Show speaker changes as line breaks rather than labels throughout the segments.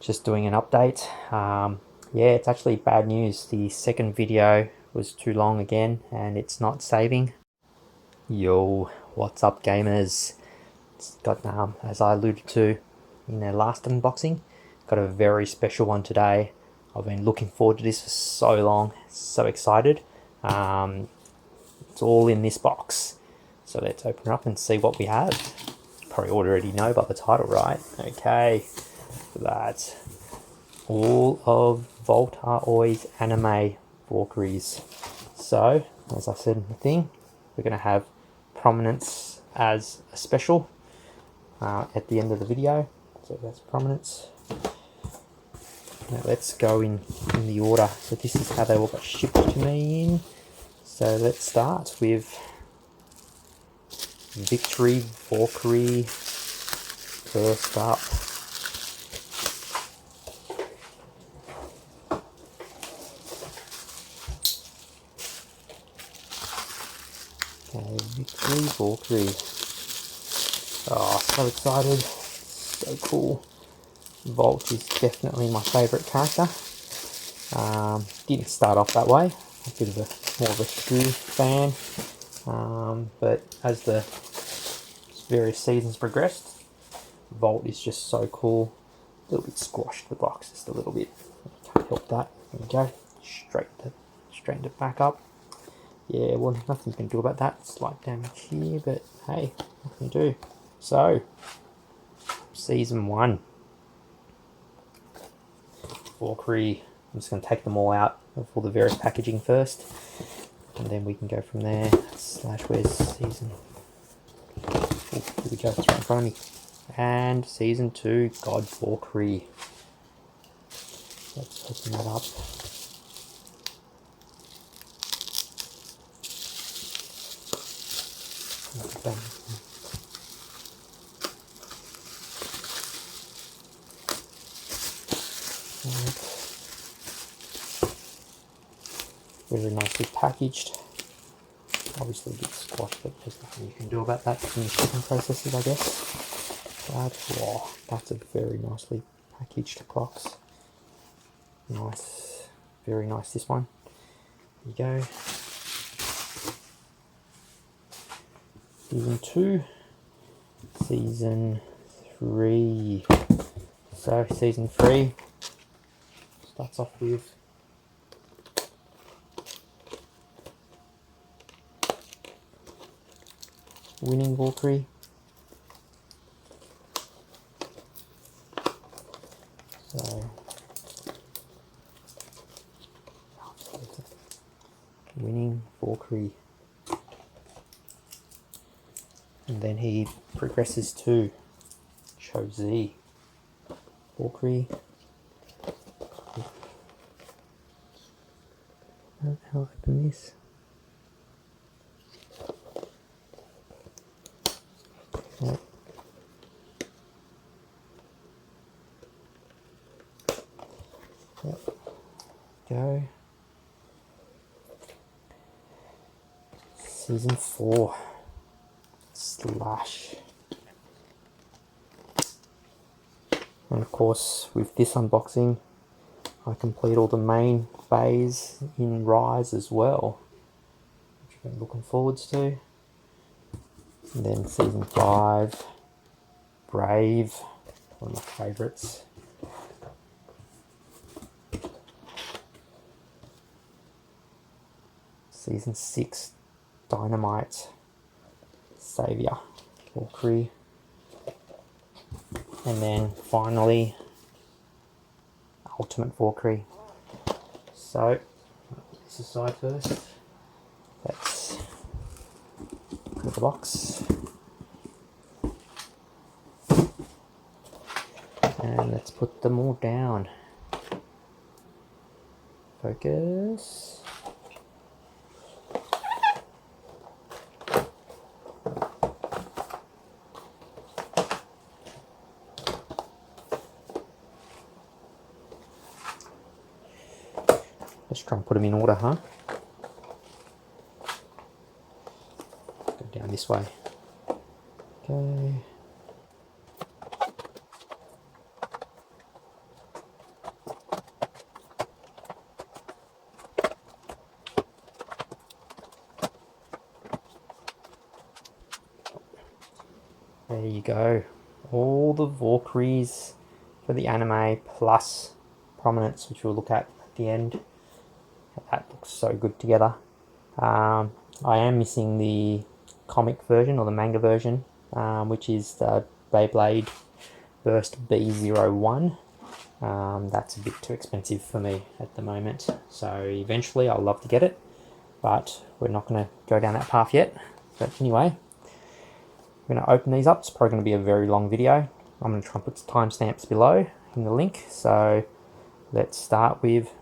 just doing an update. Yeah, it's actually bad news. The second video was too long again and it's not saving. Yo, what's up gamers? It's got, as I alluded to in the last unboxing, got a very special one today. I've been looking forward to this for so long, so excited. It's all in this box. So let's open it up and see what we have. You probably already know by the title, right? Okay, that's all of Vault are always anime Valkyries. So, as I said in the thing, we're going to have Prominence as a special at the end of the video. So that's Prominence. Now let's go in the order. So this is how they all got shipped to me in. So let's start with Victory Valkyrie first up. Okay, Victory Valkyrie. Oh, so excited. So cool. Vault is definitely my favourite character. Didn't start off that way. A bit of more of a true fan. But as the various seasons progressed, Vault is just so cool. A little bit squashed the box just a little bit. Can't help that. There we go. Straightened it back up. Yeah, well, nothing you can do about that. Slight damage here, but hey, what can you do? So, season 1. Valkyrie. I'm just going to take them all out of all the various packaging first, and then we can go from there. / where's season? Oh, here we go. It's right in front of me. And season 2, God Valkyrie. Let's open that up. Very nicely packaged. Obviously a bit squashed, but there's nothing you can do about that in the shipping processes, I guess. But wow, that's a very nicely packaged box. Nice, very nice this one. There you go. Season 2, Season 3. So Season 3 starts off with Winning Valkyrie. So Winning Valkyrie. And then he progresses to Cho-Z Valkyrie. How open this? Yep. Go. Season 4. Slash. And of course, with this unboxing, I complete all the main beys in Rise as well, which I've been looking forwards to. And then Season 5, Brave, one of my favourites. Season 6, Dynamite, Saviour, Valkyrie. And then finally, Ultimate Valkyrie. So, put this aside first. Let's put the box. And let's put them all down. Focus. Let's try and put them in order, huh? Go down this way. Okay. There you go. All the Valkyries for the anime plus Prominence, which we'll look at the end. That looks so good together. I am missing the comic version or the manga version, which is the Beyblade Burst B01. That's a bit too expensive for me at the moment, so eventually I'll love to get it, but we're not going to go down that path yet. But anyway, I'm going to open these up. It's probably going to be a very long video. I'm going to try and put timestamps below in the link. So let's start with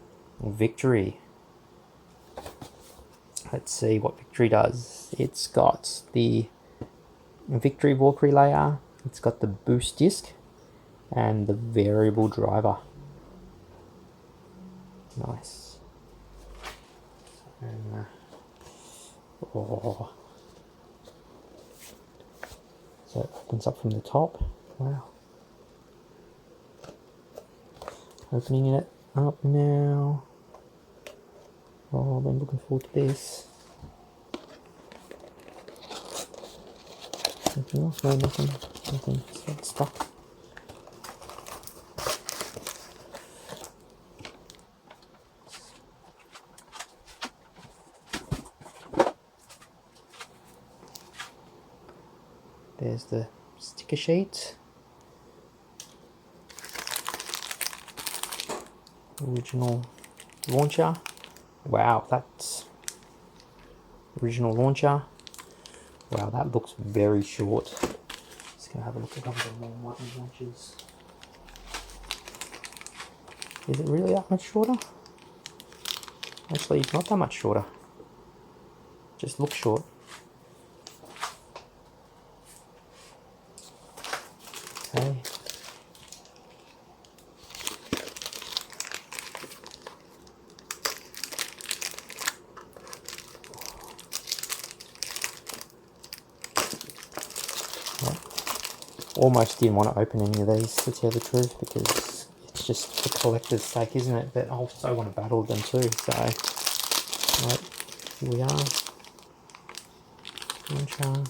Victory. Let's see what Victory does. It's got the Victory Valkyrie layer, it's got the boost disc, and the variable driver. Nice. And, so it opens up from the top. Wow. Opening it up now. Oh, I've been looking forward to this. Anything else? No, nothing. Nothing. It's stuck. There's the sticker sheet. Original launcher. Wow, that's original launcher. Wow, that looks very short. Just gonna have a look at some of the more modern launchers. Is it really that much shorter? Actually, it's not that much shorter. Just looks short. Okay. Almost didn't want to open any of these, to tell the truth, because it's just for collector's sake, isn't it? But I also want to battle them too, so right, here we are. Launcher.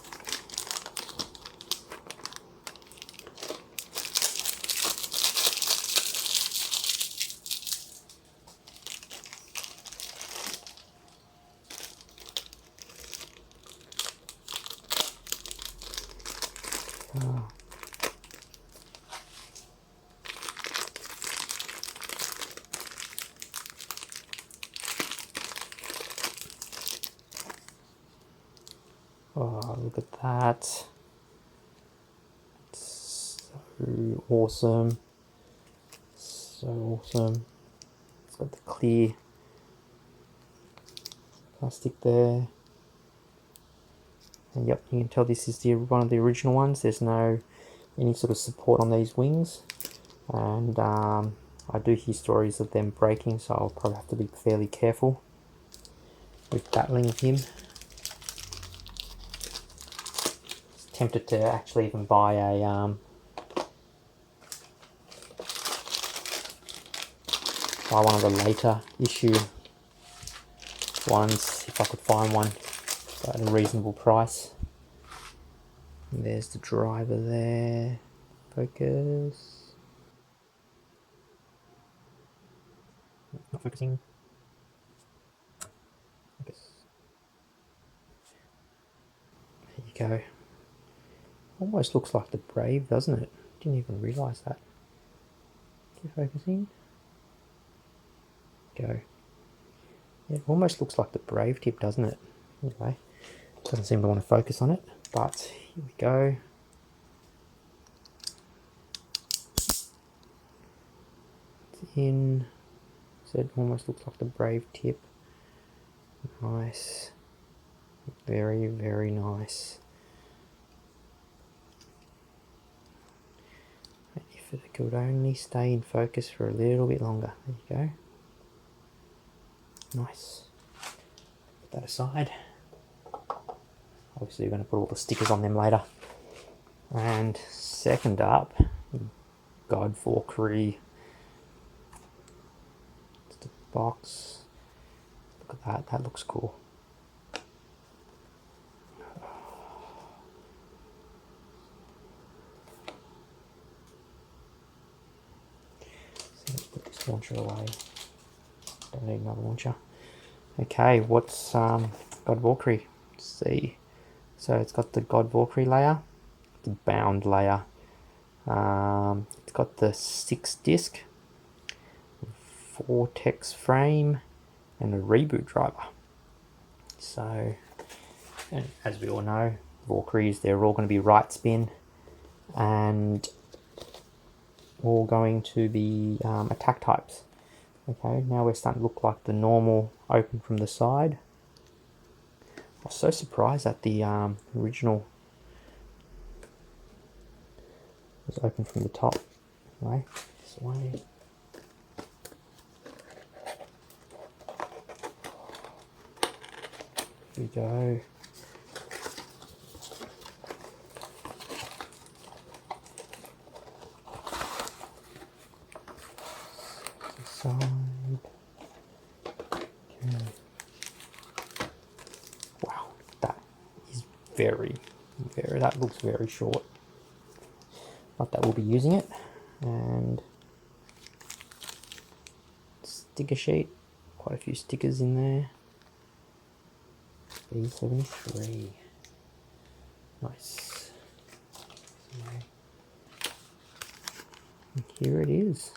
Oh, look at that. It's so awesome. So awesome. It's got the clear plastic there. And yep, you can tell this is one of the original ones. There's no any sort of support on these wings. And I do hear stories of them breaking, so I'll probably have to be fairly careful with battling with him. Tempted to actually even buy a one of the later issue ones if I could find one at a reasonable price. And there's the driver there. Focus. Not focusing. Focus. There you go. Almost looks like the Brave, doesn't it? Didn't even realise that. Keep focusing. Go. Yeah, it almost looks like the Brave tip, doesn't it? Anyway, doesn't seem to want to focus on it, but here we go. It's in. So it almost looks like the Brave tip. Nice. Very, very nice. If it could only stay in focus for a little bit longer. There you go. Nice. Put that aside. Obviously we're going to put all the stickers on them later. And second up, God Valkyrie. It's the box. Look at that, that looks cool. Launcher away. Don't need another launcher. Okay, what's God Valkyrie? Let's see. So it's got the God Valkyrie layer, the bound layer. It's got the 6-disc, vortex frame, and a reboot driver. So, and as we all know, Valkyries, they're all going to be right spin and all going to be attack types. Okay, now we're starting to look like the normal open from the side. I was so surprised that the original was open from the top. Anyway, this way. Here we go. Side. Okay. Wow, that is very, that looks very short. Not that we'll be using it. And sticker sheet, quite a few stickers in there. B73. Nice. And here it is.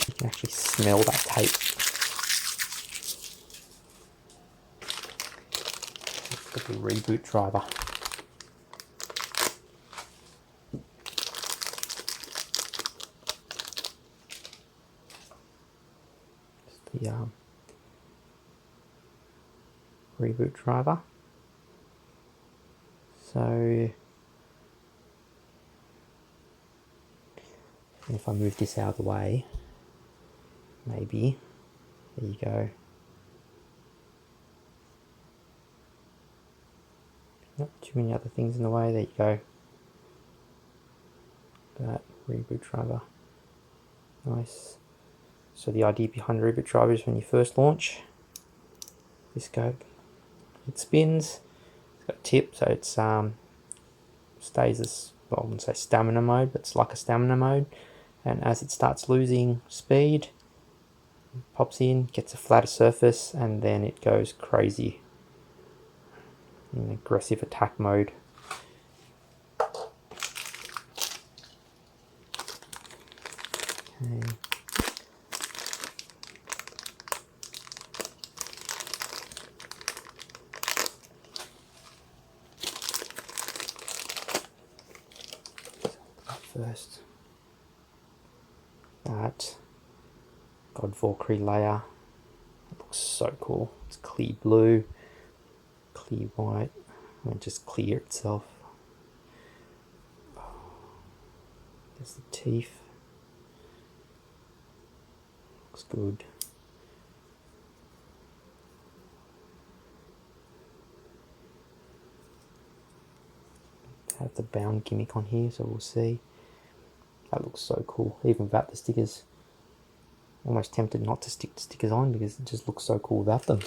You can actually smell that tape. It's got the reboot driver. It's the reboot driver. So if I move this out of the way, maybe, there you go. Not too many other things in the way, there you go. That reboot driver, nice. So the idea behind the reboot driver is when you first launch this scope, it spins, it's got a tip, so it's stays as, well, I wouldn't say stamina mode, but it's like a stamina mode. And as it starts losing speed, it pops in, gets a flatter surface, and then it goes crazy in aggressive attack mode. Okay. First, that God Valkyrie layer, it looks so cool. It's clear blue, clear white, and just clear itself. There's the teeth. Looks good. Have the bound gimmick on here, so we'll see. That looks so cool, even without the stickers. Almost tempted not to stick the stickers on because it just looks so cool without them.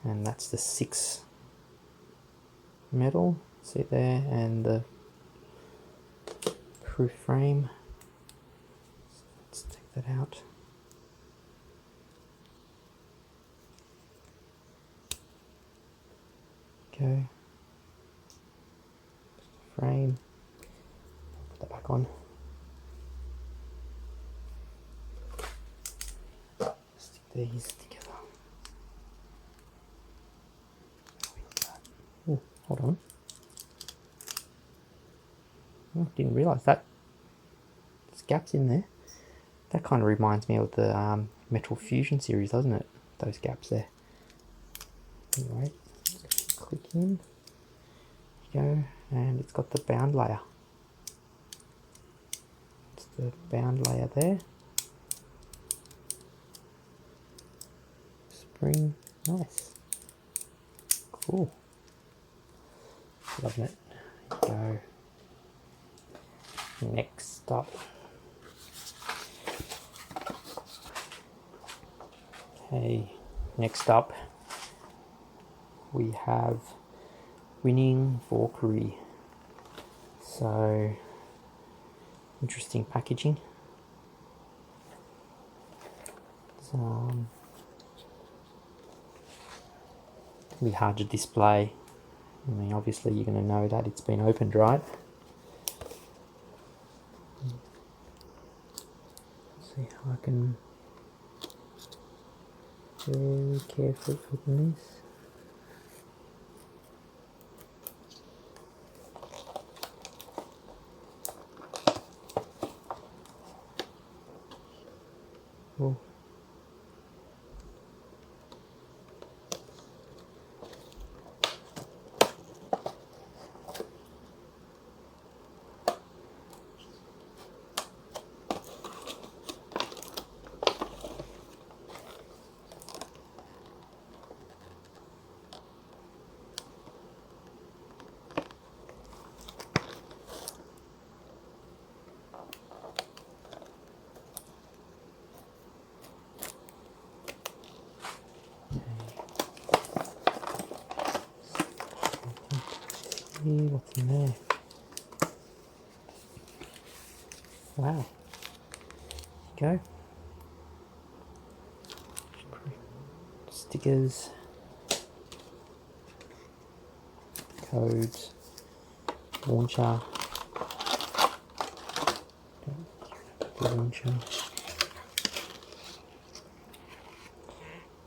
And that's the 6 metal, see there, and the proof frame. Let's take that out. Okay. Frame. Put that back on. Stick these together. Oh, hold on. Oh, didn't realise that. There's gaps in there. That kind of reminds me of the Metal Fusion series, doesn't it? Those gaps there. Anyway, click in. There you go, and it's got the bound layer. It's the bound layer there. green. Nice. Cool. Loving it. Go. Next up. Okay, next up we have Winning Valkyrie. So, interesting packaging. It's, can be hard to display. I mean, obviously you're going to know that it's been opened, right? Let's see how I can very carefully open this. Oh. What's in there? Wow. There you go. Stickers, codes, launcher,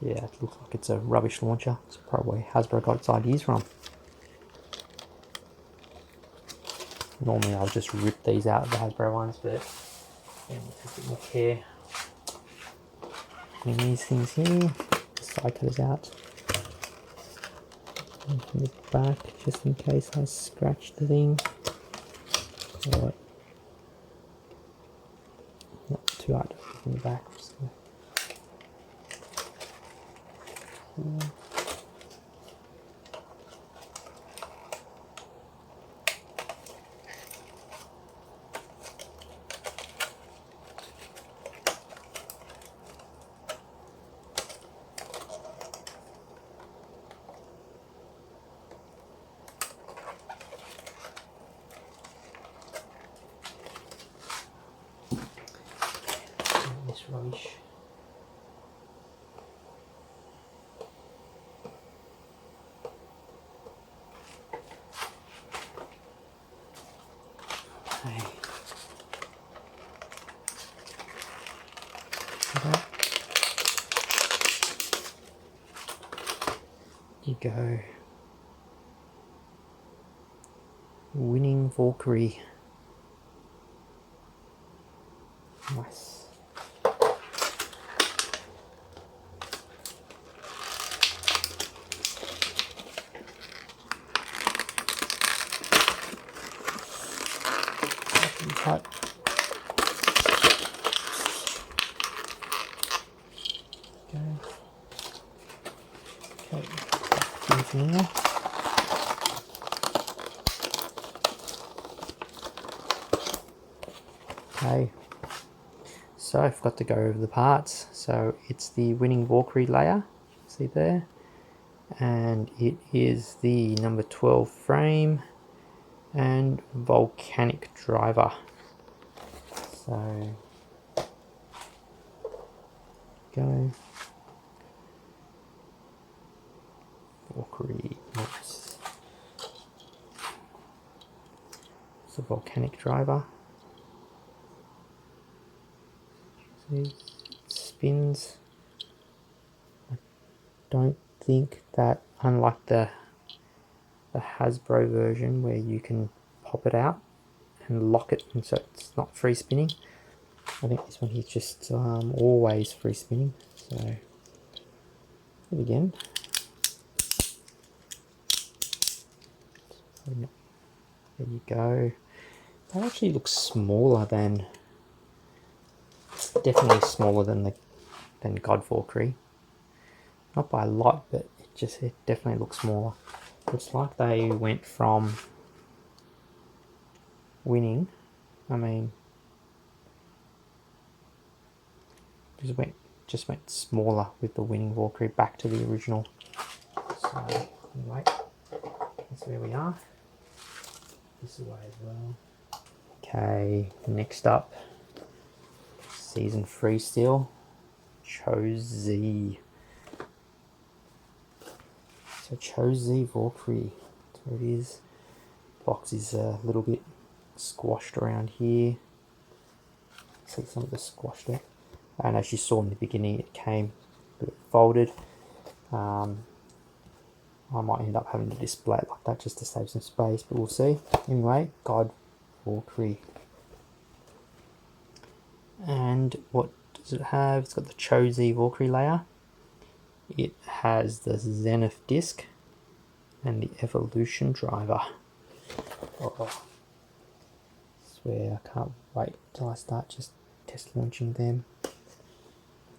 Yeah, it looks like it's a rubbish launcher. It's probably where Hasbro got its ideas from. Normally I'll just rip these out of the Hasbro ones, but yeah, we'll take a bit more care. Putting these things here, the side cutters out. And from the back, just in case I scratch the thing. Or not too hard from the back. Just gonna... this rubbish. Okay. You go. Winning Valkyrie. Nice. Cut. Okay. Continue. Okay. So I forgot to go over the parts. So it's the Winning Valkyrie layer. See there? And it is the number 12 frame and volcanic driver. So go. Valkyrie. Nice. It's a volcanic driver. See, it spins. I don't think that, unlike the Hasbro version where you can pop it out and lock it, and so it's not free spinning. I think this one is just always free spinning. So it again. There you go. That actually looks smaller than, definitely smaller than God Valkyrie. not by a lot, but it definitely looks smaller. It's like they went from winning, I mean, just went smaller with the winning Valkyrie back to the original. So anyway, that's where we are. This way as well. Okay, next up, season 3 still, Cho-Z. So Cho-Z Valkyrie, that's where it is. Box is a little bit squashed around here. See some of the squashed there. And as you saw in the beginning, it came a bit folded. I might end up having to display it like that just to save some space, but we'll see. Anyway, God Valkyrie. And what does it have? It's got the Cho-Z Valkyrie layer. It has the Zenith disc and the Evolution driver. Oh, I swear I can't wait till I start just test launching them.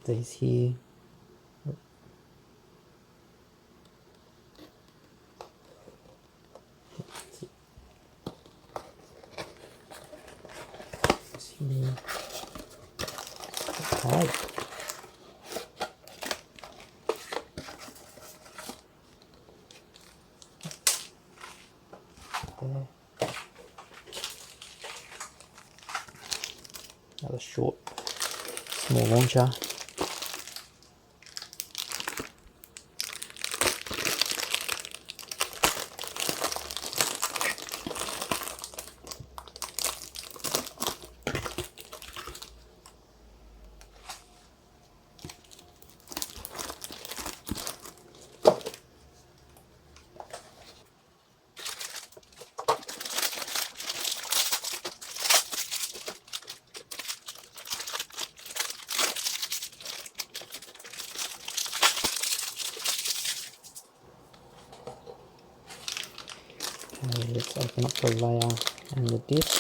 These here. Okay. There. Another short, small launcher. Okay, let's open up the layer and the disc.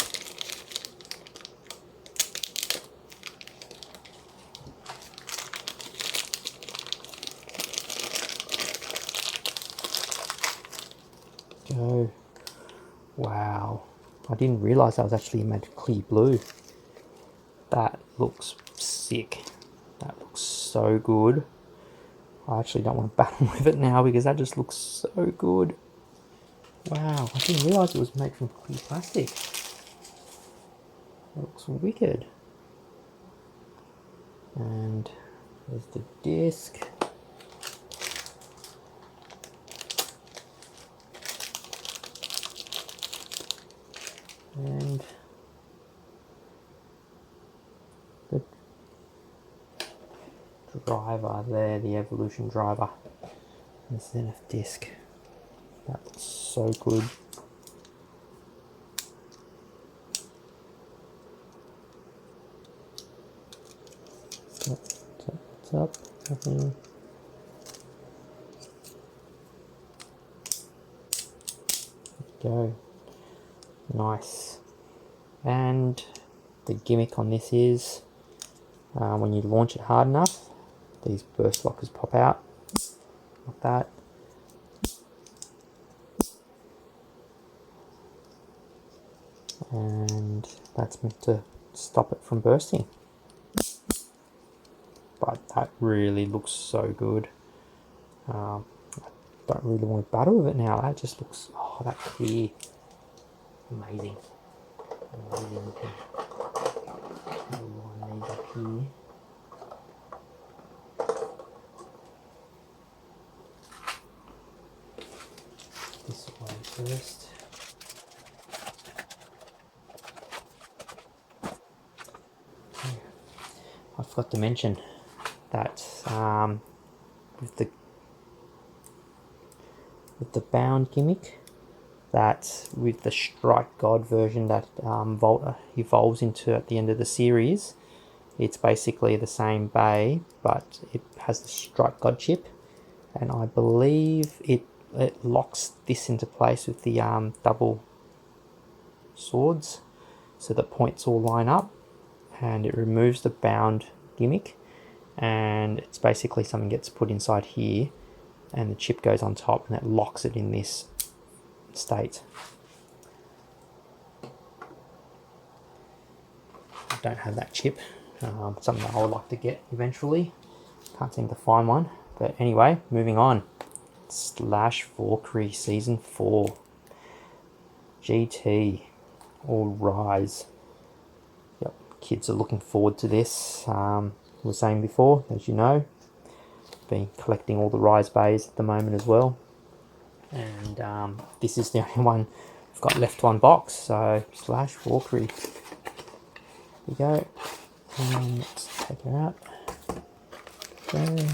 Go. Wow, I didn't realize that was actually magically blue. That looks sick. That looks so good. I actually don't want to battle with it now because that just looks so good. Wow, I didn't realize it was made from clear plastic. That looks wicked. And there's the disc. And the driver there, the Evolution driver. And the Zenith disc. That looks so good. What's up? Nothing. Go. Nice. And the gimmick on this is when you launch it hard enough, these burst lockers pop out like that. And that's meant to stop it from bursting. But that really looks so good. I don't really want to battle with it now. That just looks, oh, that clear. Amazing. Amazing looking. One these up here. This way first. I forgot to mention that with the bound gimmick, that with the Strike God version that Volta evolves into at the end of the series, it's basically the same bay, but it has the Strike God chip, and I believe it locks this into place with the double swords, so the points all line up, and it removes the bound gimmick, and it's basically something gets put inside here and the chip goes on top and that locks it in this state. I don't have that chip, something that I would like to get eventually. Can't seem to find one, but anyway, moving on. Slash Valkyrie Season 4 GT or Rise. Yep, kids are looking forward to this. I was saying before, as you know, been collecting all the Rise beys at the moment as well, and this is the only one I've got left to unbox. So Slash Valkyrie, here we go, and let's take her out. Okay.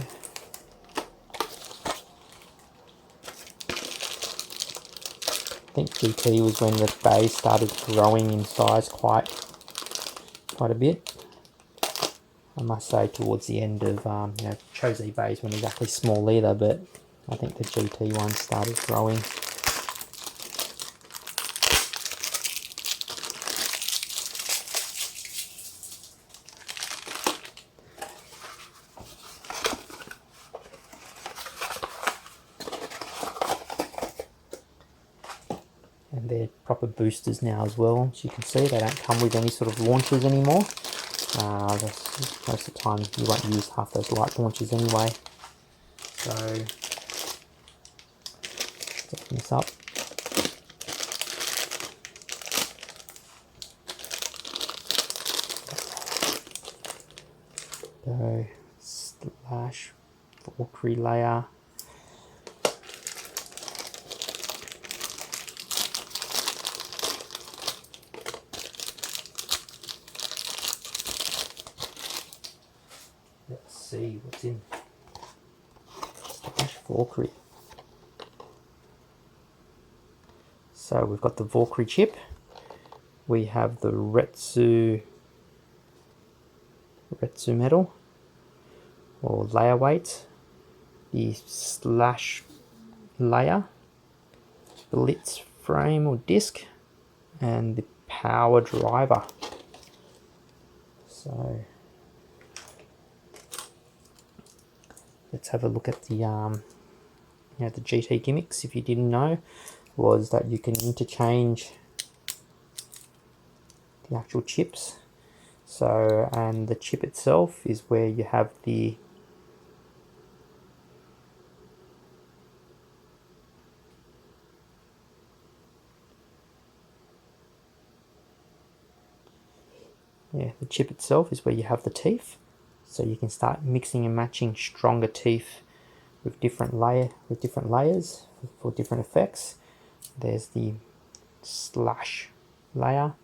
I think GT was when the beys started growing in size quite a bit. I must say towards the end of you know, Cho-Z beys weren't exactly small either, but I think the GT one started growing. And they're proper boosters now as well. As you can see, they don't come with any sort of launchers anymore. Most of the time you won't use half those light launchers anyway. So let's open this up. Go Slash Valkyrie layer. Let's see what's in Slash Valkyrie. So we've got the Valkyrie chip. We have the Retsu metal or layer weight, the Slash layer, Blitz frame or disc, and the power driver. So let's have a look at the you know, the GT gimmicks. If you didn't know, was that you can interchange the actual chips. So, and the chip itself is where you have the chip itself is where you have the teeth. So you can start mixing and matching stronger teeth with different layers for different effects. There's the Slash layer,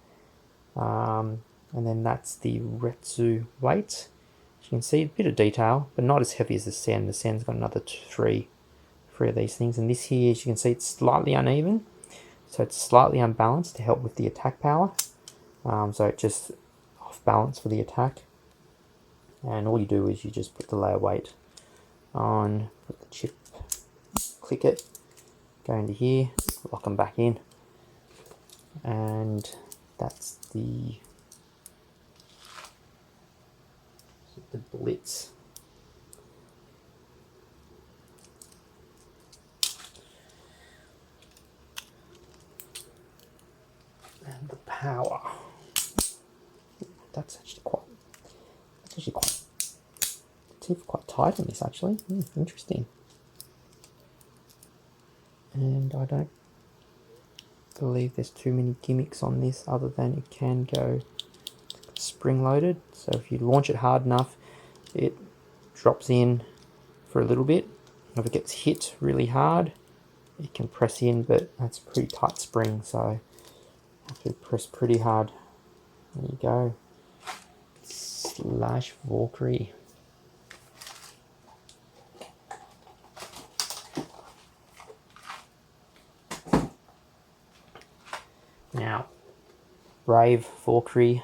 and then that's the Retsu weight. As you can see, a bit of detail, but not as heavy as the Sen. The Sen's got another three of these things, and this here, as you can see, it's slightly uneven, so it's slightly unbalanced to help with the attack power. So it just off balance for the attack, and all you do is you just put the layer weight on, put the chip, click it, go into here, lock them back in, and that's the Blitz. And the power. That's actually quite teeth quite tight in this actually. Interesting. And I don't believe there's too many gimmicks on this other than it can go spring loaded. So if you launch it hard enough, it drops in for a little bit. If it gets hit really hard, it can press in, but that's a pretty tight spring, so I have to press pretty hard. There you go. Slash Valkyrie. Now, Brave Valkyrie.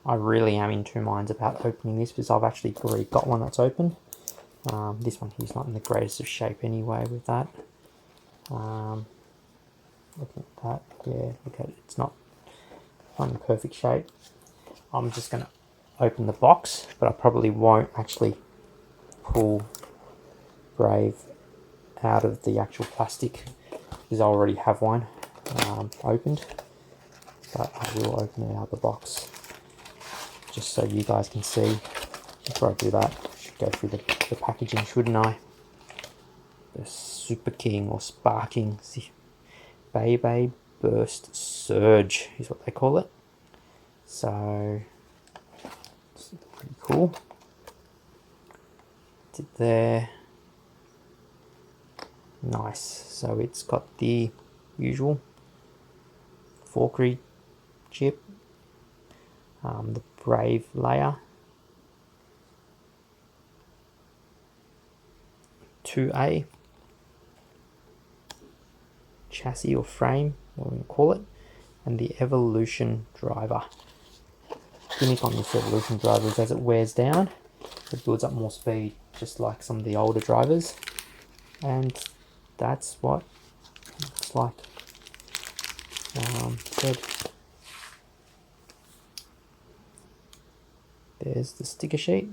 I really am in two minds about opening this because I've actually already got one that's open. This one here's not in the greatest of shape anyway with that. Looking at that, yeah, look at it, it's not in perfect shape. I'm just going to open the box, but I probably won't actually pull Brave out of the actual plastic because I already have one opened, but I will open it out of the box just so you guys can see. Before I do that, I should go through the packaging, shouldn't I? The Super King or Sparking Beyblade Burst Surge is what they call it. So it's pretty cool. It's it there. Nice. So it's got the usual Valkyrie chip, the Brave layer, 2A chassis or frame, what we call it, and the Evolution driver. Gimmick on this Evolution driver is as it wears down, it builds up more speed, just like some of the older drivers, and that's what it looks like. Good. There's the sticker sheet.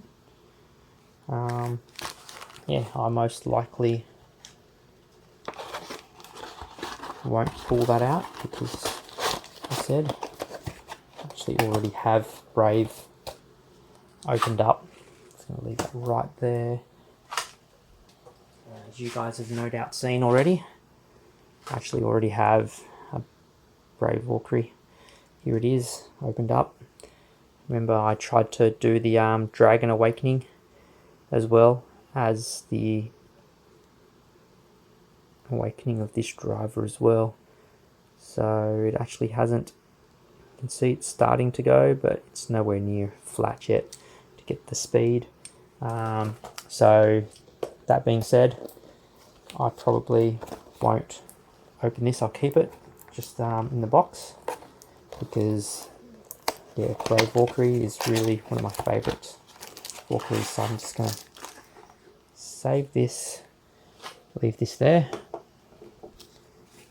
Yeah, I most likely won't pull that out because, I said, I actually already have Brave opened up. Just going to leave that right there. As you guys have no doubt seen already, I actually already have a Brave Valkyrie. Here it is, opened up. Remember, I tried to do the Dragon Awakening as well as the awakening of this driver as well. So it actually hasn't, you can see it's starting to go, but it's nowhere near flat yet to get the speed. So that being said, I probably won't open this. I'll keep it just in the box because, yeah, Brave Valkyrie is really one of my favourite Valkyries. So I'm just going to save this, leave this there,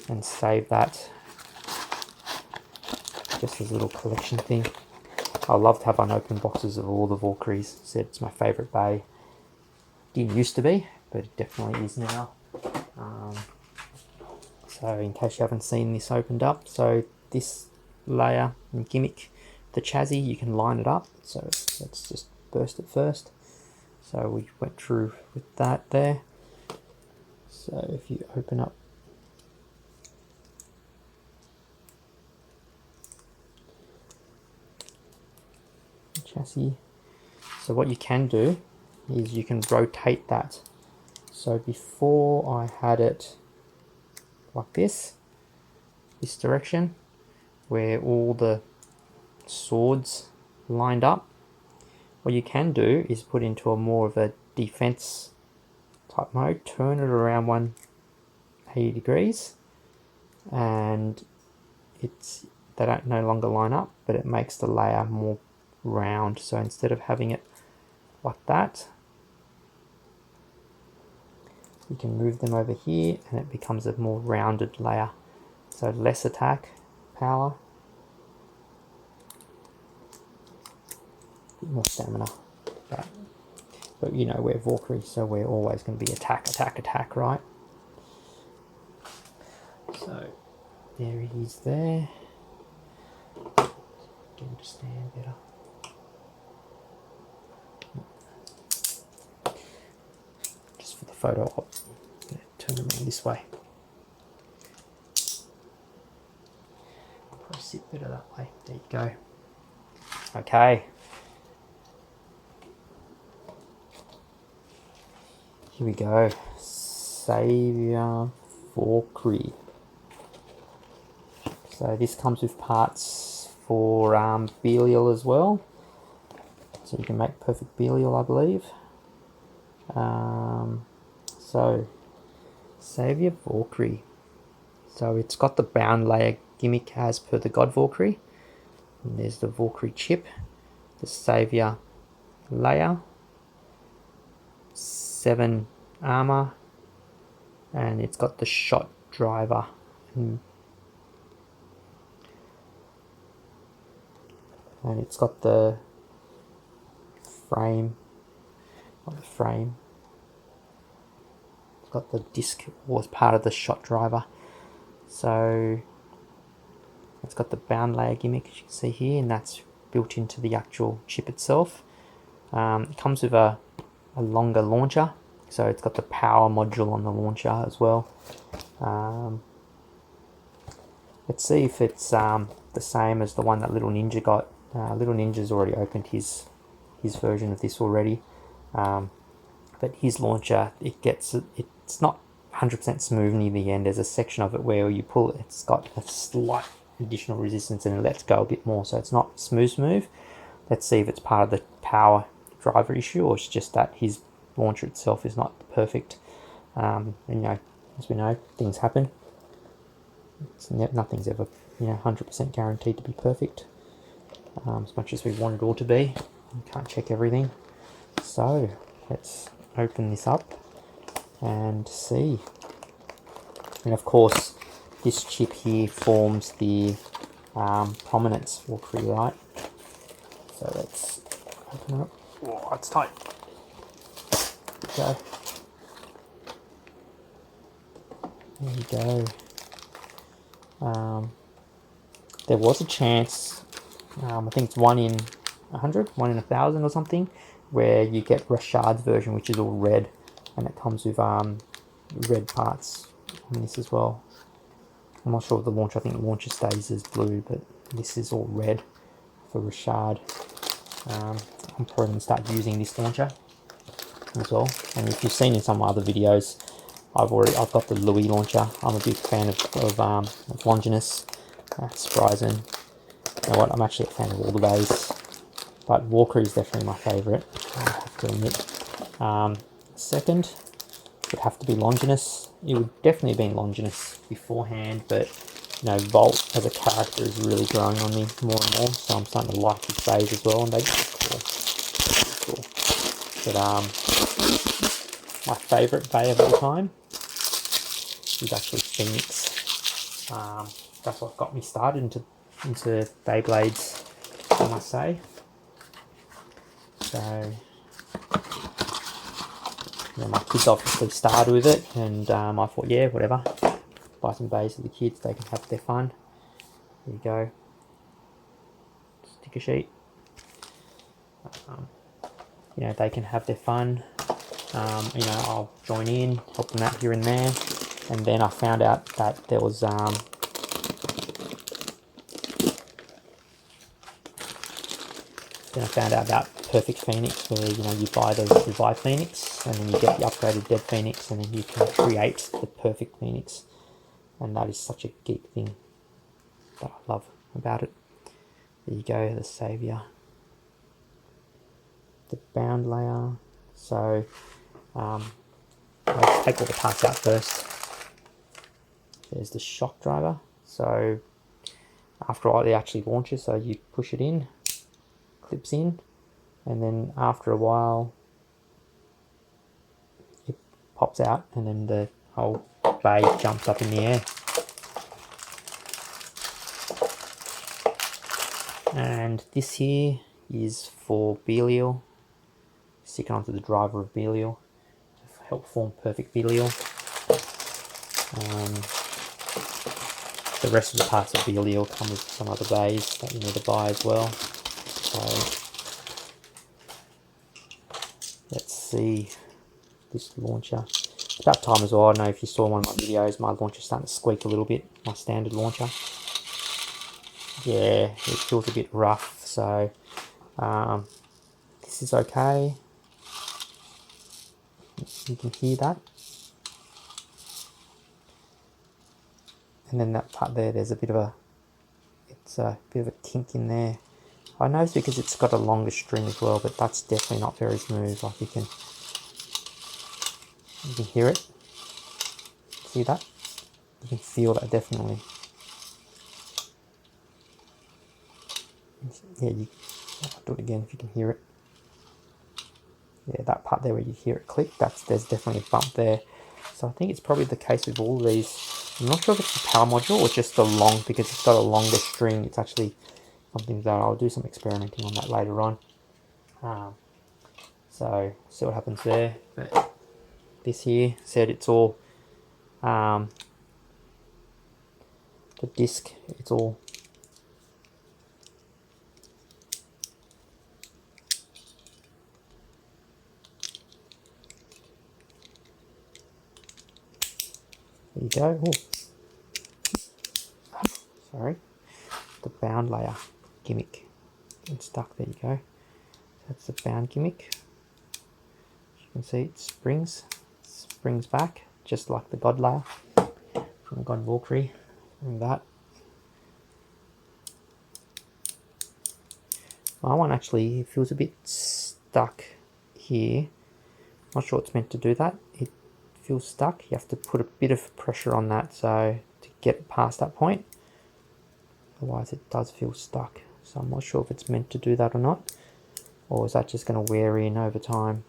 and save that just as a little collection thing. I love to have unopened boxes of all the Valkyries. Said it's my favourite bay. Didn't used to be, but it definitely is now. So in case you haven't seen this opened up, so this layer and gimmick, the chassis, you can line it up. So let's just burst it first. So we went through with that there. So if you open up the chassis, so what you can do is you can rotate that. So before I had it like this direction, where all the swords lined up, what you can do is put into a more of a defense type mode, turn it around 180 degrees, and they don't no longer line up, but it makes the layer more round. So instead of having it like that, you can move them over here and it becomes a more rounded layer. So less attack power, bit more stamina. But you know, we're Valkyrie, so we're always going to be attack, attack, attack, right? So there he is there. Get him to stand better. Just for the photo op, turn him around this way. Probably sit better that way. There you go. Okay. Here we go. Saviour Valkyrie. So this comes with parts for Belial as well. So you can make perfect Belial, I believe. So Saviour Valkyrie. So it's got the bound layer gimmick as per the God Valkyrie. And there's the Valkyrie chip, the Saviour layer, 7 armor, and it's got the shot driver. And it's got the frame. Not the frame. It's got the disc, was part of the shot driver. So it's got the bound layer gimmick, as you can see here, and that's built into the actual chip itself. It comes with a longer launcher, so it's got the power module on the launcher as well. Let's see if it's the same as the one that Little Ninja got. Little Ninja's already opened his version of this already, but his launcher, it's not 100% smooth near the end. There's a section of it where you pull it, it's got a slight additional resistance and it lets go a bit more, so it's not smooth. Let's see if it's part of the power driver issue, or it's just that his launcher itself is not perfect. And as we know, things happen. Nothing's ever 100% guaranteed to be perfect, as much as we want it all to be. You can't check everything. So let's open this up and see. And of course, this chip here forms the Prominance Valkyrie, right? So let's open it up. Oh, it's tight. There we go. There was a chance, I think it's 1 in 100, 1 in 1,000 or something, where you get Rashad's version, which is all red, and it comes with red parts on this as well. I'm not sure of the launcher. I think the launcher stays as blue, but this is all red for Rashad. I'm probably going to start using this launcher as well. And if you've seen in some other videos, I've got the Louis launcher. I'm a big fan of Longinus, Spriggans. You know what? I'm actually a fan of all the beys, but Valkyrie is definitely my favourite, I have to admit. Second would have to be Longinus. It would definitely have been Longinus beforehand, but Volt as a character is really growing on me more and more, so I'm starting to like his beys as well, and they just cool. But my favourite bey of all time is actually Phoenix. That's what got me started into Beyblades, I must say. So my kids obviously started with it, and I thought, yeah, whatever, buy some beys for the kids, they can have their fun. There you go, sticker sheet. They can have their fun. I'll join in, help them out here and there. And then I found out that there was Then I found out about Perfect Phoenix, where you buy the Revive Phoenix and then you get the upgraded Dead Phoenix, and then you can create the Perfect Phoenix. And that is such a geek thing that I love about it. There you go, the Saviour. The bound layer. So let's take all the parts out first. There's the shock driver. So after all, it actually launches, so you push it in, clips in, and then after a while it pops out, and then the whole bey jumps up in the air. And this here is for Belial. Stick it onto the driver of Belial to help form perfect Belial. The rest of the parts of Belial come with some other beys that you need to buy as well. So let's see this launcher. It's about time as well. I don't know if you saw one of my videos, my launcher's starting to squeak a little bit, my standard launcher. Yeah, it feels a bit rough, so this is okay. You can hear that. And then that part there's a bit of a kink in there. I know it's because it's got a longer string as well, but that's definitely not very smooth. Like you can hear it. See that? You can feel that definitely. Yeah, I'll do it again if you can hear it. Yeah, that part there where you hear it click, there's definitely a bump there. So I think it's probably the case with all these. I'm not sure if it's the power module or just because it's got a longer string. It's actually something that I'll do some experimenting on that later on. So see what happens there. But this here said it's all the disc, it's all there you go. Ooh. Sorry, the bound layer gimmick. It's stuck, there you go. That's the bound gimmick. As you can see, it springs back, just like the God layer from the God Valkyrie. And that. My one actually feels a bit stuck here. Not sure it's meant to do that. It feels stuck. You have to put a bit of pressure on that so to get past that point. Otherwise it does feel stuck. So I'm not sure if it's meant to do that or not. Or is that just going to wear in over time?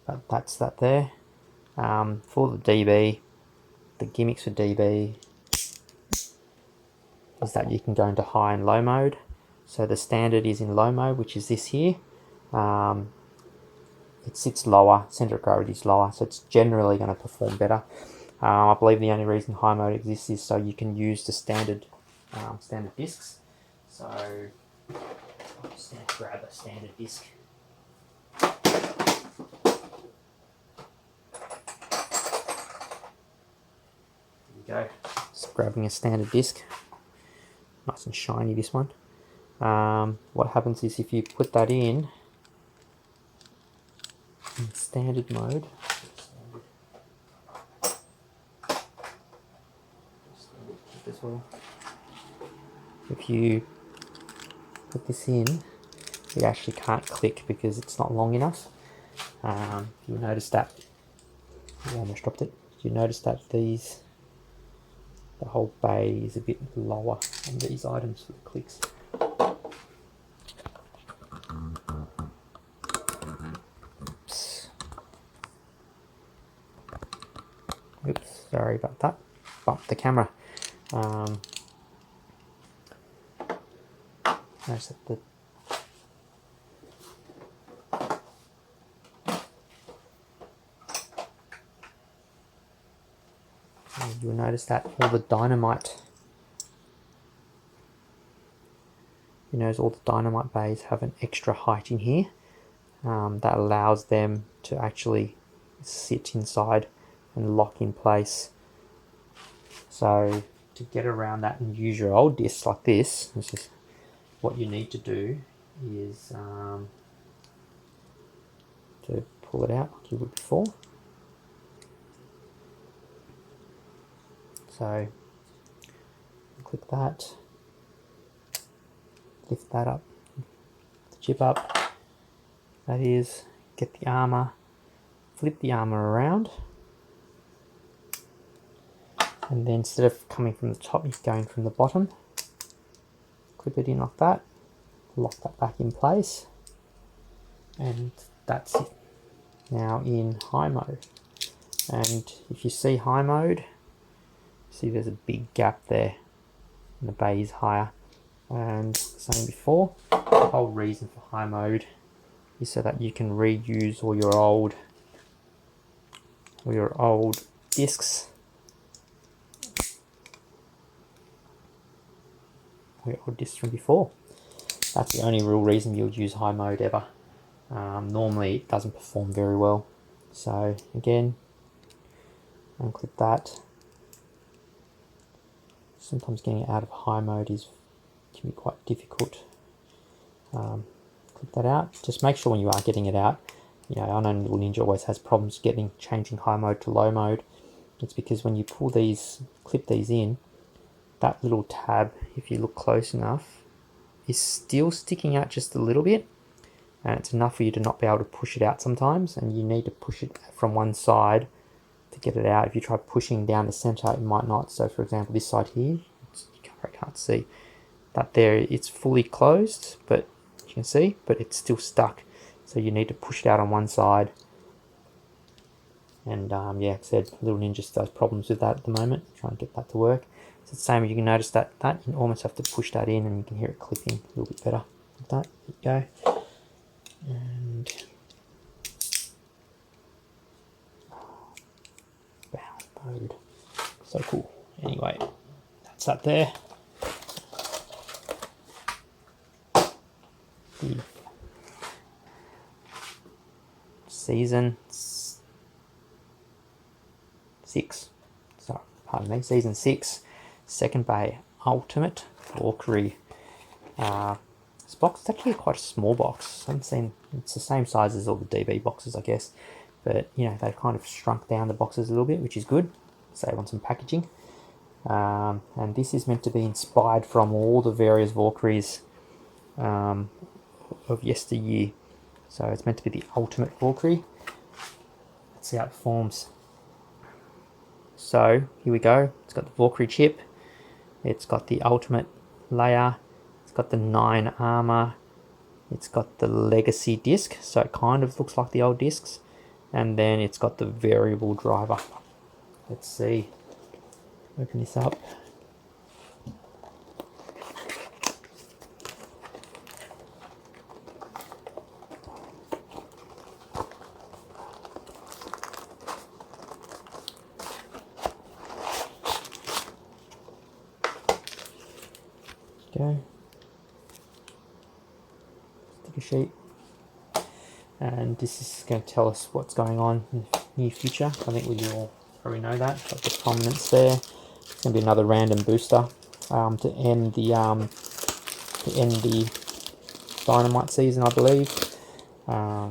But that's that there. For the DB, the gimmicks for DB is that you can go into high and low mode. So the standard is in low mode, which is this here. It sits lower, center of gravity is lower, so it's generally going to perform better. I believe the only reason high mode exists is so you can use the standard discs. So I'm just going to grab a standard disc. There you go. Just grabbing a standard disc. Nice and shiny, this one. What happens is if you put that in standard mode, as well. If you put this in, it actually can't click because it's not long enough. You notice that, I almost dropped it. You notice that the whole bay is a bit lower on these items for the clicks. Oops, sorry about that. Bumped the camera. Notice that you'll notice that all the dynamite, all the dynamite bays have an extra height in here. That allows them to actually sit inside and lock in place. So to get around that and use your old discs like this is what you need to do is to pull it out like you would before. So click that, lift that up, the chip up, that is, get the armor, flip the armor around, and then instead of coming from the top, you're going from the bottom. Clip it in like that, lock that back in place, and that's it. Now in high mode, and if you see high mode, see there's a big gap there, and the bay is higher. And saying before, the whole reason for high mode is so that you can reuse all your old discs. Your old discs from before. That's the only real reason you'll use high mode ever. Normally it doesn't perform very well. So again, unclip that. Sometimes getting it out of high mode can be quite difficult. Clip that out. Just make sure when you are getting it out, I know Little Ninja always has problems changing high mode to low mode. It's because when you clip these in, that little tab, if you look close enough, is still sticking out just a little bit, and it's enough for you to not be able to push it out sometimes, and you need to push it from one side to get it out. If you try pushing down the center, it might not. So for example, this side here, I can't see that there, it's fully closed, but you can see, but it's still stuck. So you need to push it out on one side. And yeah, like I said, Little Ninja still has problems with that at the moment, trying to get that to work. It's the same. You can notice that you almost have to push that in, and you can hear it clipping a little bit better. Like that. There you go. And bound mode. So cool. Anyway, that's that there. The season 6. Sorry, pardon me. Season 6, second bay, Ultimate Valkyrie. This box is actually quite a small box. I haven't seen. It's the same size as all the DB boxes, I guess. But you know, they've kind of shrunk down the boxes a little bit, which is good. Save on some packaging. And this is meant to be inspired from all the various Valkyries of yesteryear. So it's meant to be the Ultimate Valkyrie. Let's see how it forms. So here we go. It's got the Valkyrie chip. It's got the Ultimate layer. It's got the 9 armor. It's got the Legacy disc, so it kind of looks like the old discs. And then it's got the variable driver. Let's see. Open this up. Go. Sticker sheet. And this is going to tell us what's going on in the near future. I think we all probably know that. Got the prominence there. It's going to be another random booster to end the Dynamite season, I believe. I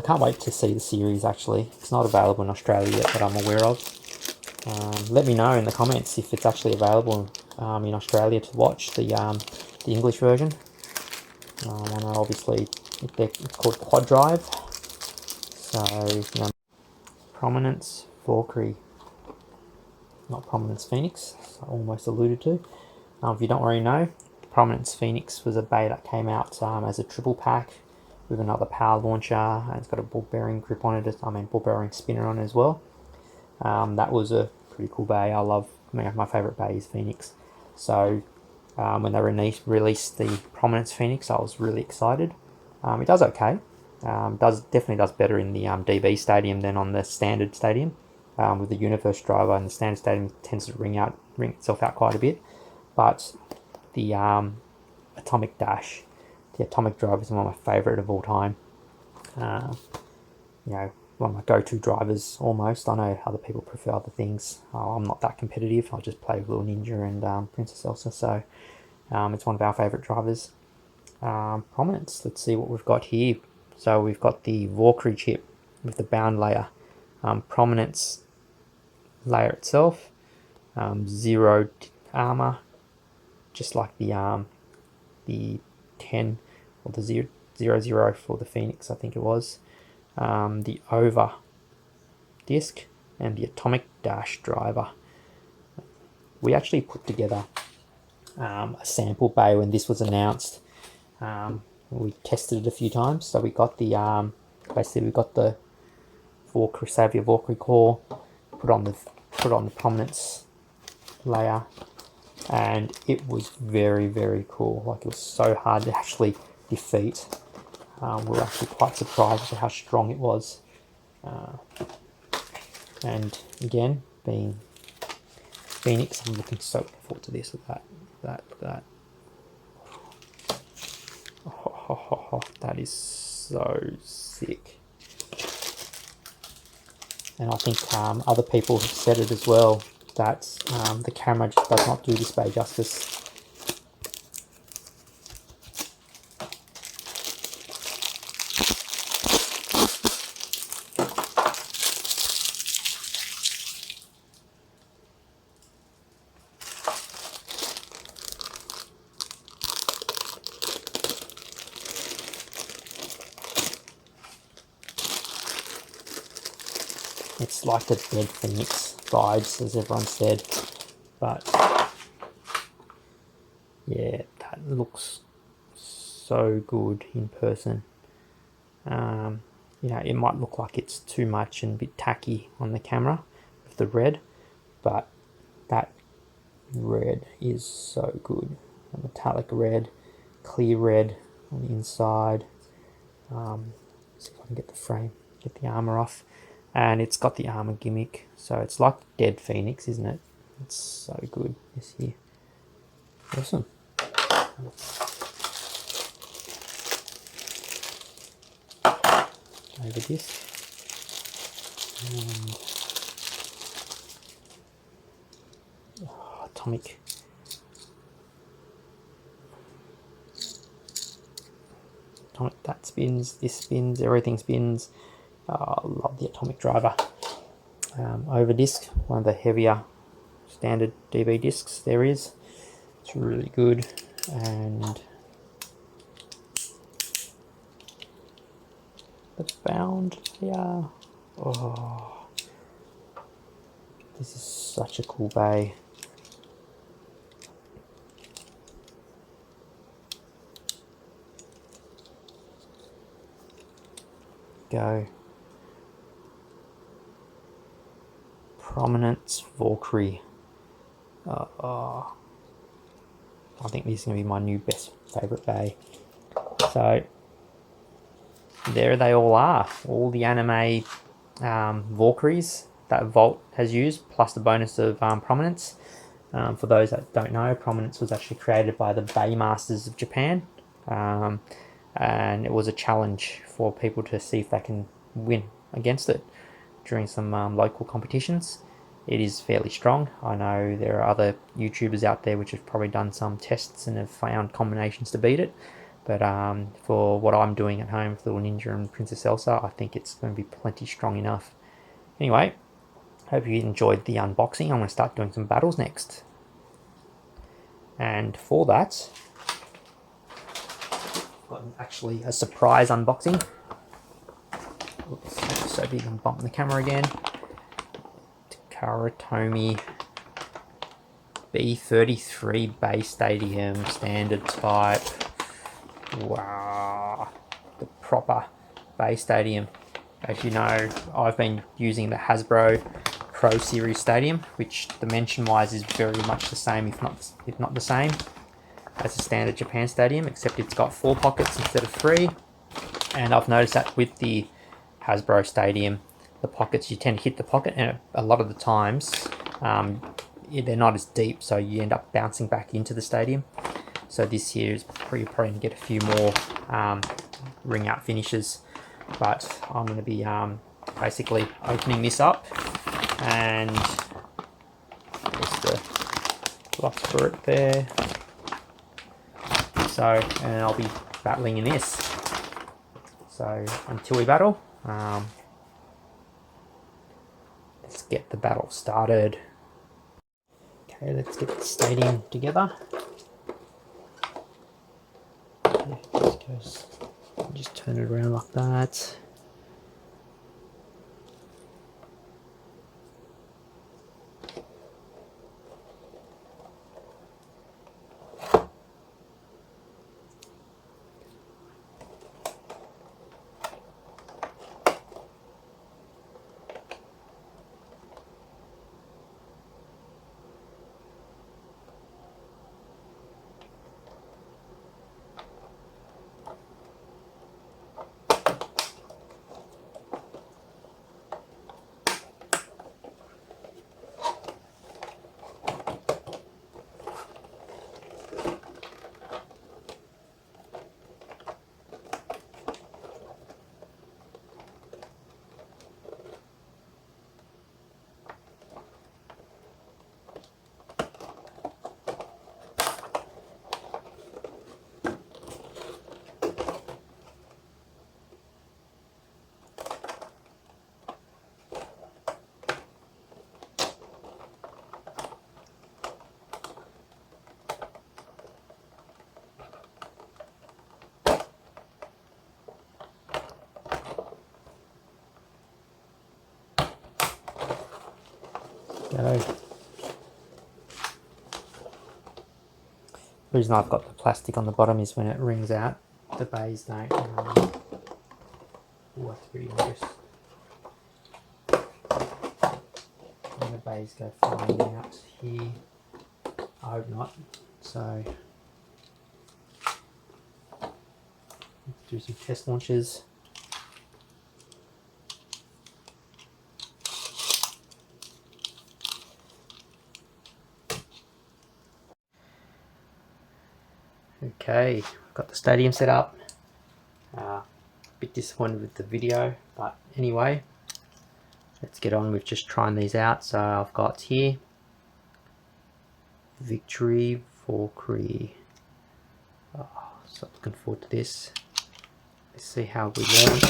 can't wait to see the series. Actually, it's not available in Australia yet that I'm aware of. Let me know in the comments if it's actually available in Australia to watch the English version. I know obviously it's called Quad Drive. So, you know, Prominence Valkyrie, not Prominence Phoenix, I almost alluded to. If you don't already know, Prominence Phoenix was a bay that came out as a triple pack with another power launcher, and it's got a ball bearing grip on it, ball bearing spinner on it as well. That was a pretty cool bay. My favourite bay is Phoenix. So when they released the Prominence Phoenix, I was really excited. It does okay. Definitely does better in the Beystadium than on the standard stadium. With the Universe driver, and the standard stadium tends to ring itself out quite a bit. But the Atomic Dash, the Atomic Driver is one of my favourite of all time. You know, one of my go-to drivers almost. I know other people prefer other things. I'm not that competitive. I just play with Little Ninja and Princess Elsa, so it's one of our favourite drivers. Prominence. Let's see what we've got here. So we've got the Valkyrie chip with the bound layer, Prominence layer itself, 0 armor, just like the 10 or the 0 for the Phoenix, I think it was. The over disc and the Atomic Dash driver. We actually put together a sample bay when this was announced. We tested it a few times, so we got the basically we got the Savior Valkyrie core, put on the Prominence layer, and it was very, very cool. Like, it was so hard to actually defeat. We were actually quite surprised at how strong it was. And again, being Phoenix, I'm looking so forward to this. Look at that. That is so sick. And I think other people have said it as well, that the camera just does not do this bay justice. It's like the Dead Phoenix vibes, as everyone said, but yeah, that looks so good in person. You know, it might look like it's too much and a bit tacky on the camera with the red, but that Red is so good. A metallic red, clear red on the inside. See if I can get the frame, get the armor off. And it's got the armor gimmick, so it's like Dead Phoenix, isn't it? It's so good this here. Awesome. Over this. And atomic. Atomic, that spins, this spins, everything spins. I love the atomic driver. Over disc, one of the heavier standard DB discs there is. It's really good. And the bound here. Oh, this is such a cool bay. Go. Prominance Valkyrie. I think this is going to be my new best favourite bay. So there they all are. All the anime Valkyries that Vault has used, plus the bonus of Prominence. For those that don't know, Prominence was actually created by the Bay Masters of Japan. And it was a challenge for people to see if they can win against it during some local competitions. It is fairly strong. I know there are other YouTubers out there which have probably done some tests and have found combinations to beat it. But for what I'm doing at home with Little Ninja and Princess Elsa, I think it's going to be plenty strong enough. Anyway, hope you enjoyed the unboxing. I'm going to start doing some battles next. And for that, got actually a surprise unboxing. Oops, so big, I'm bumping the camera again. Takara Tomy B33 Beystadium standard type. Wow, the proper Beystadium. As you know, I've been using the Hasbro Pro Series Stadium, which dimension-wise is very much the same, if not the same, as a standard Japan Stadium, except it's got 4 pockets instead of 3. And I've noticed that with the Hasbro Stadium, the pockets, you tend to hit the pocket, and a lot of the times they're not as deep, so you end up bouncing back into the stadium. So this here is probably going to get a few more ring out finishes, but I'm going to be basically opening this up, and there's the lock for it there. So, and I'll be battling in this. So until we battle, let's get the battle started. Okay, let's get the stadium together. Just turn it around like that. Go. The reason I've got the plastic on the bottom is when it rings out, the bays don't. Ooh, that's pretty obvious. And the bays go flying out here. I hope not. So let's do some test launches. Okay, I've got the stadium set up. Bit disappointed with the video, but anyway, let's get on with just trying these out. So I've got here Victory Valkyrie. Oh, so looking forward to this. Let's see how we launch.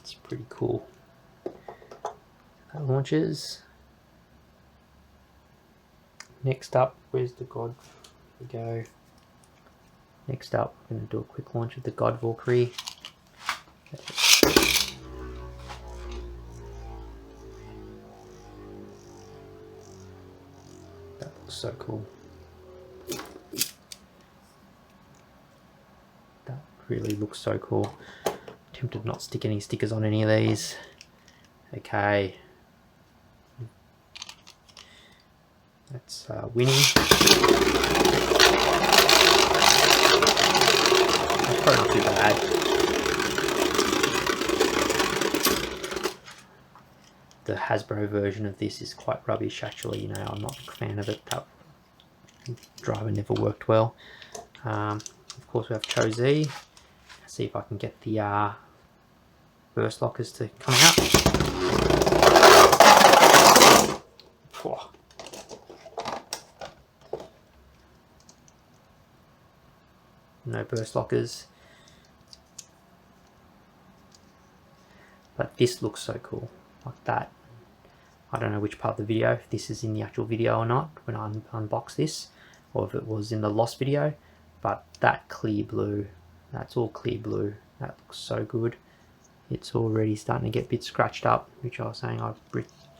It's pretty cool. That launches. Next up, where's the God? Here we go. Next up, I'm going to do a quick launch of the God Valkyrie. That looks so cool. That really looks so cool. Tempted not stick any stickers on any of these. Okay. That's winning. That's probably not too bad. The Hasbro version of this is quite rubbish actually, you know, I'm not a fan of it. That driver never worked well. Of course we have Cho-Z. Let's see if I can get the burst lockers to come out. Whoa. No burst lockers, but this looks so cool, like that. I don't know which part of the video, if this is in the actual video or not when I unbox this, or if it was in the lost video, but that clear blue, that's all clear blue, that looks so good. It's already starting to get a bit scratched up, which I was saying I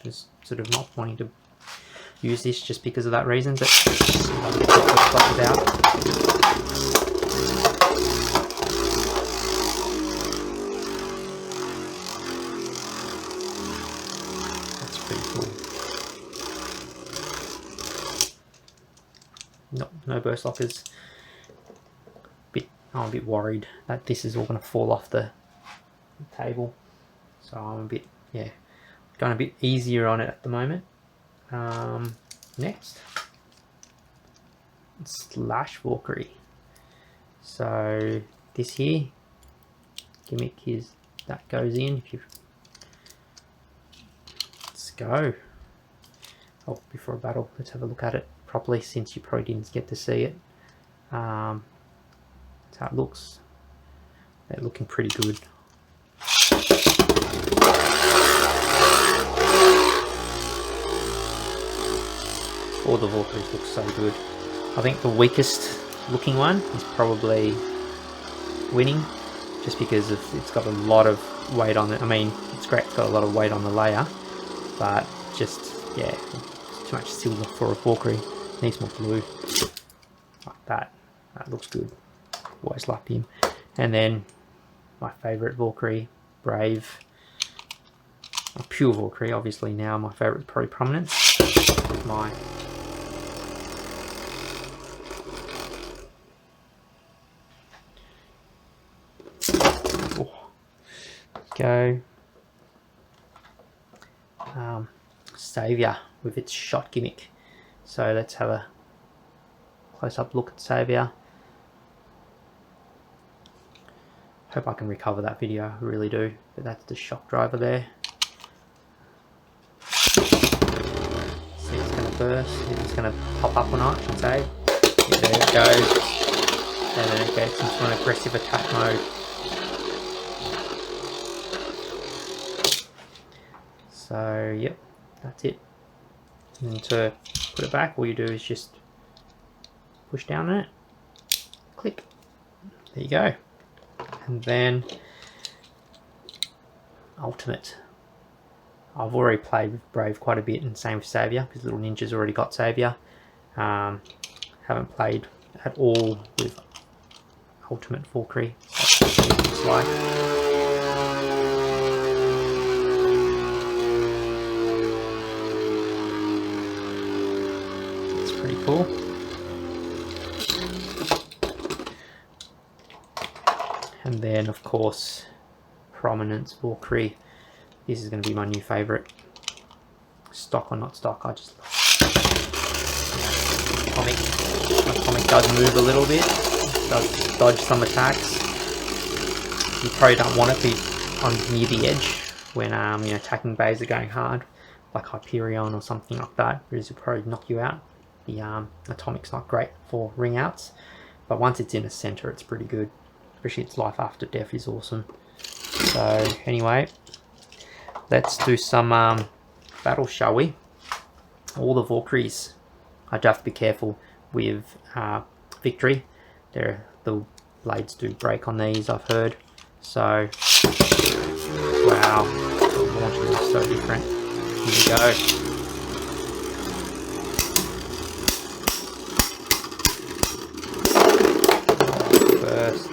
was sort of not wanting to use this just because of that reason, but I'll get the boxes out. No burst lockers. I'm a bit worried that this is all going to fall off the table, so I'm a bit, yeah, going a bit easier on it at the moment. Next, Slash Valkyrie. So this here gimmick is that goes in. If you let's go. Oh, before a battle, let's have a look at it properly, since you probably didn't get to see it. That's how it looks. They're looking pretty good. All the Valkyries look so good. I think the weakest looking one is probably winning, just because it's got a lot of weight on it. I mean, it's great, it's got a lot of weight on the layer, but just, yeah, too much silver for a Valkyrie. Needs more blue. Like that. That looks good. Always liked him. And then my favourite Valkyrie, Brave. A pure Valkyrie, obviously now my favourite is probably Prominence. My go. Saviour with its shot gimmick. So let's have a close-up look at Saviour. Hope I can recover that video, I really do. But that's the shock driver there. See if it's going to burst, if it's going to pop up or not, I should say. Yeah, there it goes. And then it gets into an aggressive attack mode. So, yep, that's it. And to put it back, all you do is just push down on it, click, there you go. And then Ultimate. I've already played with Brave quite a bit, and same with Saviour, because Little Ninja's already got Saviour. Haven't played at all with ultimate Valkyrie. That's what it looks like. It's pretty cool. And then of course Prominence Valkyrie. This is going to be my new favourite. Stock or not stock, I just love it. My comic does move a little bit, does dodge some attacks. You probably don't want it to be on near the edge when you know, attacking bays are going hard, like Hyperion or something like that, because it'll probably knock you out. The atomic's not great for ring outs, but once it's in a center, it's pretty good. Especially its life after death is awesome. So anyway, let's do some battle, shall we? All the Valkyries. I do have to be careful with Victory. The blades do break on these, I've heard. So, wow, the launching is so different. Here we go. Burst.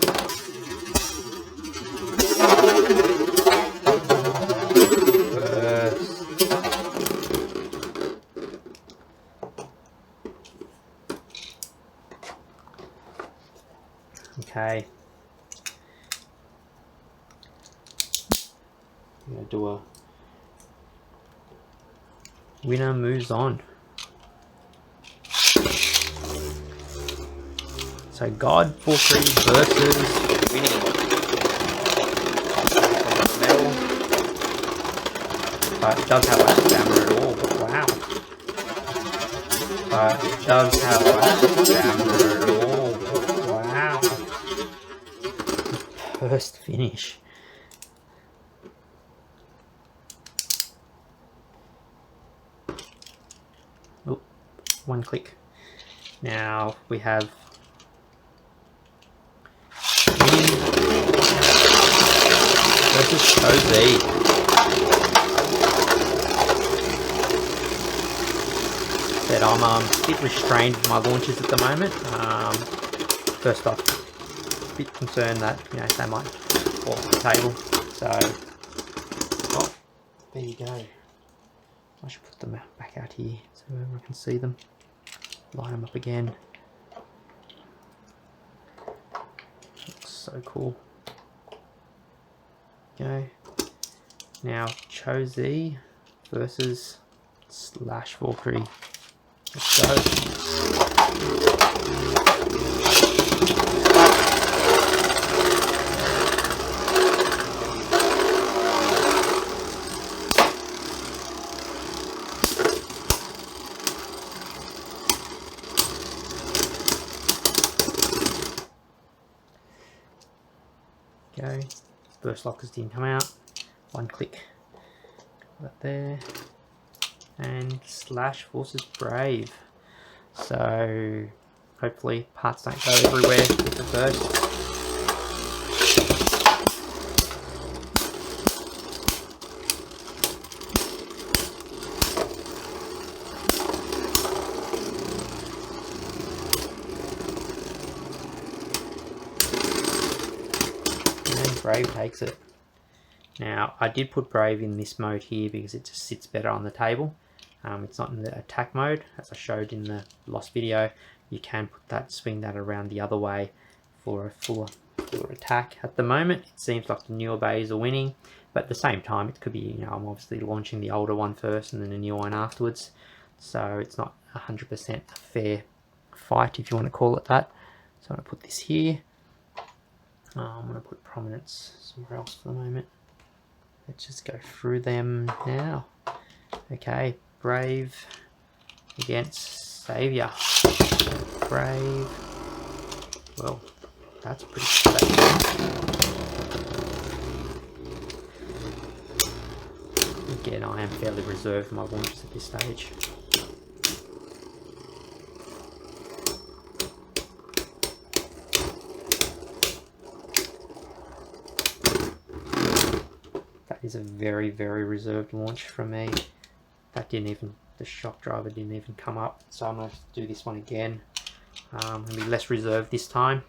Okay. I'm gonna do a winner moves on. So God Valkyrie versus winning. Metal. But it does have like stamina at all, but wow. But it does have like stamina at all, but wow. First finish. Oh, one click. Now we have versus Cho-Z. Said I'm a bit restrained with my launches at the moment. First off, a bit concerned that, you know, they might fall off the table. So, oh, there you go. I should put them back out here so everyone can see them. Line them up again. Looks so cool. Okay. Now Cho-Z versus Slash Valkyrie. Let's go. Okay, burst lockers didn't come out. One click, right there, and Slash versus Brave. So hopefully parts don't go everywhere with the burst. Brave takes it. Now I did put Brave in this mode here because it just sits better on the table. It's not in the attack mode, as I showed in the lost video. You can put that, swing that around the other way for a fuller attack. At the moment it seems like the newer bays are winning, but at the same time it could be, you know, I'm obviously launching the older one first and then the newer one afterwards, so it's not 100% a fair fight, if you want to call it that. So I'm going to put this here. I'm going to put Prominence somewhere else for the moment. Let's just go through them now. Okay, Brave against Savior. Brave. Well, that's pretty safe. Again, I am fairly reserved for my launches at this stage. Is a very, very reserved launch from me. That didn't even, the shock driver didn't even come up, so I'm going to do this one again. I'm going to be less reserved this time.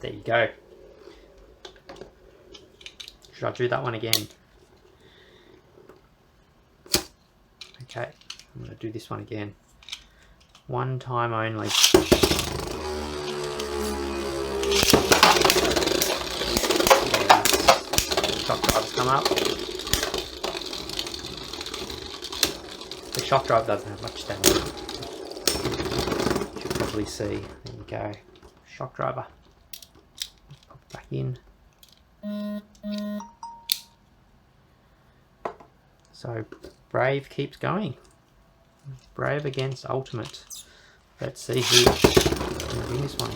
there you go. Should I do that one again? Okay, I'm going to do this one again. One time only. Shock drivers come up. The shock drive doesn't have much damage. You should probably see. There you go. Shock driver. Pop it back in. So Brave keeps going. Brave against Ultimate. Let's see who's going to win this one.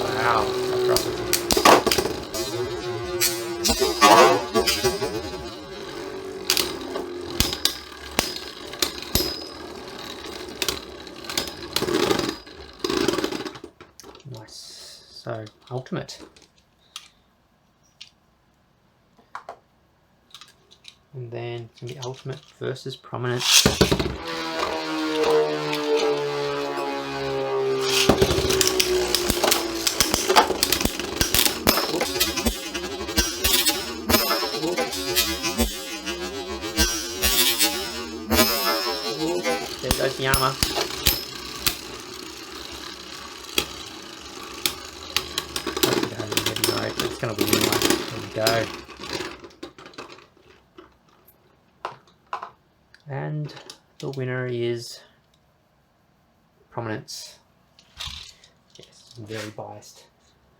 Wow, shock driver. Nice. So Ultimate. And then it's going to be Ultimate versus Prominence. There goes the armor. It's going to be anyway. There we go. And the winner is Prominence. Yes, I'm very biased.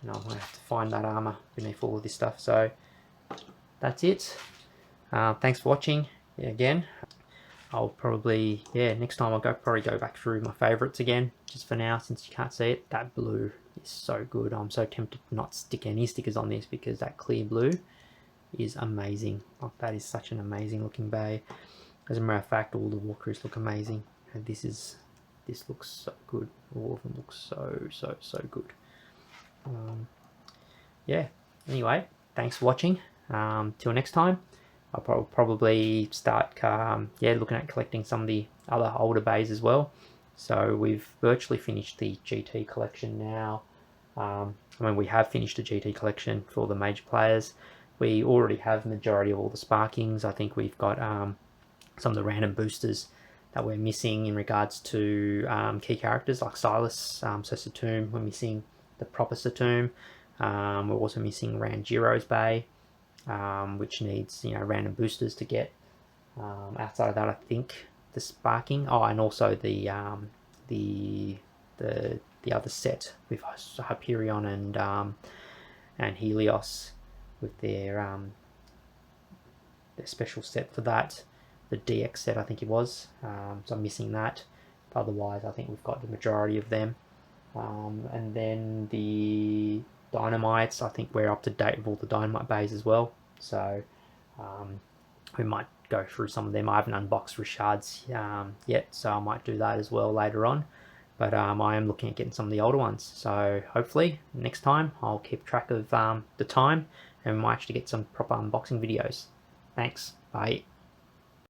And I'm going to have to find that armor beneath all of this stuff. So that's it. Thanks for watching. Yeah, again, I'll probably, next time I'll probably go back through my favorites again. Just for now, since you can't see it, that blue is so good. I'm so tempted to not stick any stickers on this because that clear blue is amazing. Like, that is such an amazing looking bay. As a matter of fact, all the Valkyries look amazing, and this looks so good. All of them look so good. Yeah. Anyway, thanks for watching. Till next time, I'll probably start looking at collecting some of the other older bays as well. So we've virtually finished the GT collection now. I mean, we have finished the GT collection for the major players. We already have the majority of all the sparkings. I think we've got some of the random boosters that we're missing in regards to key characters like Silas. So Saturn, we're missing the proper Saturn. We're also missing Ranjiro's Bay, which needs random boosters to get. Outside of that, I think the sparking. Oh, and also the other set with Hyperion and Helios with their special set for that. The DX set, I think it was. So I'm missing that. But otherwise, I think we've got the majority of them. And then the Dynamites, I think we're up to date with all the Dynamite bays as well. So we might go through some of them. I haven't unboxed Richard's yet, so I might do that as well later on. But I am looking at getting some of the older ones. So hopefully next time I'll keep track of the time and we might actually get some proper unboxing videos. Thanks. Bye.